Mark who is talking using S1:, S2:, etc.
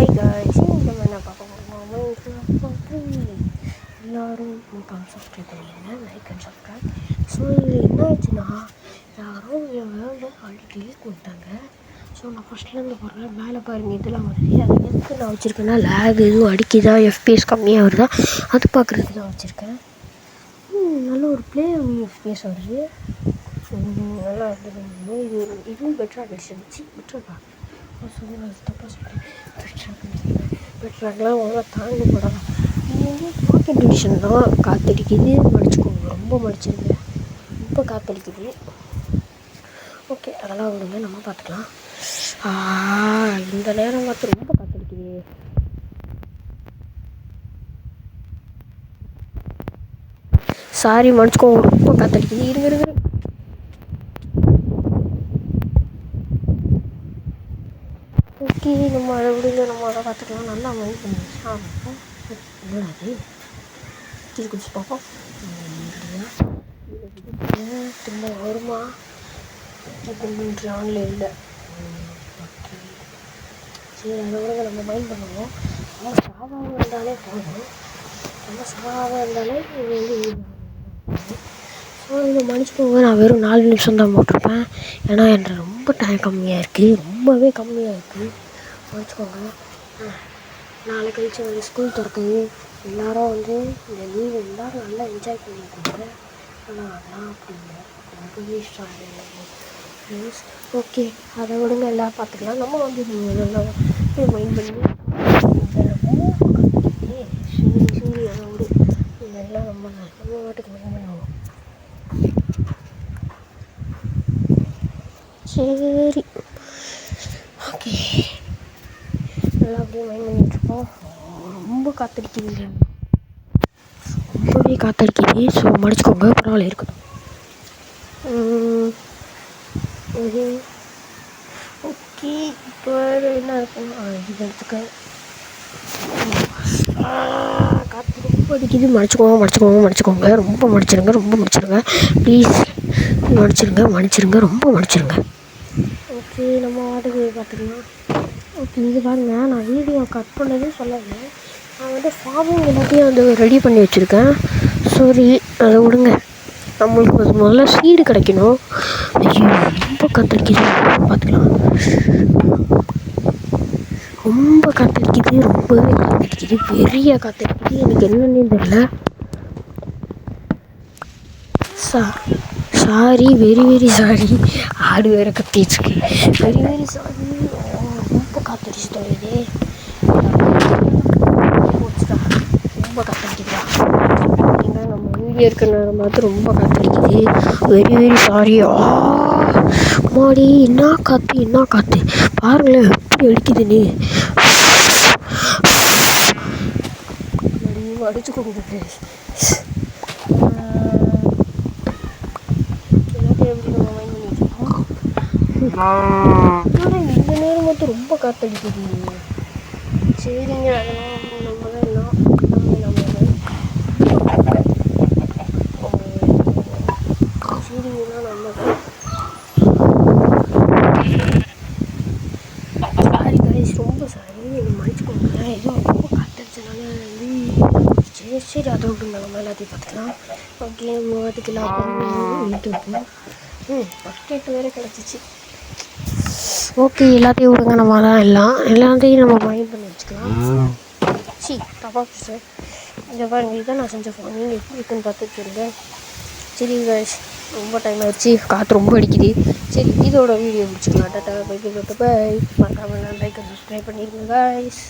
S1: Hi guys, நம்ம என்ன பார்க்க போகிறோம்? எல்லோரும் சப்ஸ்கிரைப் பண்ணிடுங்க, லைக் அண்ட் சப்ஸ்கிரைப். ஸோ இது என்ன ஆச்சுன்னா, யாரும் என் வேர்ல்டு ஆல்ரெடி கிளிக் பண்ணிட்டாங்க. ஸோ நான் ஃபஸ்ட்லேருந்து போடுறேன். மேலே பாருங்கள், இதெல்லாம் வருது. அது எதுக்கு நான் வச்சுருக்கேன்னா, லேக் எதுவும் அடிக்குதா, எஃபிஎஸ் கம்மியாக வருதா அது பார்க்குறதுக்கு தான் வச்சுருக்கேன். நல்ல ஒரு ப்ளே எஃபிஎஸ் வருது. நல்லா இருந்தது. இதுவும் பெட்டராக கிடச்சிருந்துச்சு. பெட்டராக தப்பாக சொல்லிட்டேன். பெட்ராக்லாம் ஒழுங்காக தாங்க போடலாம். இது வந்து பாக்கெட் எடிஷன் தான். காற்றடிக்குது, மடிச்சுக்கோங்க. ரொம்ப மடிச்சிருங்க, ரொம்ப காற்றடிக்குது. ஓகே, அதெல்லாம் விடுங்க, நம்ம பார்த்துக்கலாம். இந்த நேரம் பார்த்து ரொம்ப காற்றடிக்குது. சாரி, மடிச்சுக்கோங்க, ரொம்ப காற்றடிக்குது. இருங்க. ஓகே, நம்ம அதை விடுங்க, நம்ம அதை பார்த்துக்கலாம். நல்லா மைண்ட் பண்ணி என்னது கீழே குடிச்சு பார்ப்போம். இல்லையா திரும்ப வருமா? இது ஆன்லைன் இல்லை. ஓகே, சரி, அதை விடுங்க, நம்ம மைண்ட் பண்ணுவோம். நம்ம சாவாக இருந்தாலே போதும். இது வந்து ஸோ இதை மன்னிச்சுக்கோங்க. நான் வெறும் 4 நிமிஷம் தான் போட்டிருப்பேன். ஏன்னா என்கிட்ட ரொம்ப டைம் கம்மியாக இருக்குது, ரொம்பவே கம்மியாக இருக்குது. மன்னிச்சுக்கோங்க. நாளை கழிச்சு வந்து ஸ்கூல் திறக்குது. எல்லோரும் வந்து இந்த லீவு எல்லோரும் நல்லா என்ஜாய் பண்ணியிருக்காங்க. ஆனால் அதெல்லாம் அப்படி இல்லை. ரொம்பவே ப்ளீஸ். ஓகே, அதை விடுங்க, எல்லாம் பார்த்துக்கலாம். நம்ம வந்து நல்லா மைண்ட் பண்ணி சரி அதை விடு. இதெல்லாம் நம்ம வாட்டுக்கு மைண்ட் பண்ணுவோம். சரி, ஓகே, நல்லா அப்படியே மைண்ட் பண்ணிகிட்ருக்கோம். ரொம்ப காற்றடிக்குது, ரொம்பவே காற்றடிக்குது. ஸோ மடிச்சுக்கோங்க, பரவாயில்ல, இருக்கட்டும். ஓகே, இப்போ என்ன இருக்கும்? இது எடுத்துக்க. காற்று ரொம்ப அடிக்குது. மடிச்சுக்கோங்க. ரொம்ப மடிச்சிருங்க ப்ளீஸ். மன்னிச்சிருங்க, ரொம்ப மன்னிச்சிருங்க. ஓகே, நம்ம வாட்டுக்கு பார்த்துக்கலாம். ஓகே, இது பாருங்கள், நான் வீடியோ கட் பண்ணதே சொல்லலை. நான் வந்து ஃபார்மிங் எல்லாத்தையும் வந்து ரெடி பண்ணி வச்சுருக்கேன். சாரி, அதை விடுங்க. நம்மளுக்கு முதல்ல சீடு கிடைக்கணும். ஐயோ, ரொம்ப காற்றடிக்குது, பார்த்துக்கலாம். ரொம்ப காற்றடிக்குது, ரொம்பவே காற்றடிக்குது, பெரிய காற்றடிக்குது. எனக்கு என்னன்னு தெரியல. Sorry, very sorry. ஆடு வேறு கத்திடுச்சு. Very sorry. ரொம்ப காற்றடிச்சு தொலையுது. ரொம்ப காற்றடிக்குதா? ஏன்னா நம்ம வீடியோ இருக்கிற நேரம் பார்த்து ரொம்ப காற்றடிக்குது. Very sorry. மாடி, என்ன காற்று பாருங்களேன், எப்படி அடிக்குதுன்னு. அடிச்சு கொடுக்குது. இந்த நேரம் மட்டும் ரொம்ப காற்றடிக்குது. சரிங்க, நம்ம தான் எல்லாம் சரிங்கன்னா நம்ம தான். சாரி கைஸ், ரொம்ப சாரி, மன்னிச்சுக்கோங்க. ஏதோ ரொம்ப காற்றடிச்சனால வந்து சரி அதை விட்டுங்க, நம்ம எல்லாத்தையும் பார்த்துக்கலாம். ஓகே, வாட்டுக்கெல்லாம் யூடியூப் பக்கெட் வேறு கிடச்சிச்சு. ஓகே, எல்லாத்தையும் விடுங்க, நம்ம தான் எல்லாத்தையும் நம்ம மைண்ட் பண்ணி வச்சுக்கலாம். தப்பா சார், இந்த பாருங்கள், இதான் நான் செஞ்ச ஃபோன். நீங்கள் எப்படி இருக்குன்னு பார்த்துட்டு சொல்லுங்க. சரி கைஸ், ரொம்ப டைம் ஆகிடுச்சு, காற்று ரொம்ப அடிக்குது. சரி, இதோட வீடியோ முடிச்சுக்கலாம். டாட்டா, பை. மறக்காமல் லைக் அண்ட் சப்ஸ்கிரைப் பண்ணிடுங்க கைஸ்.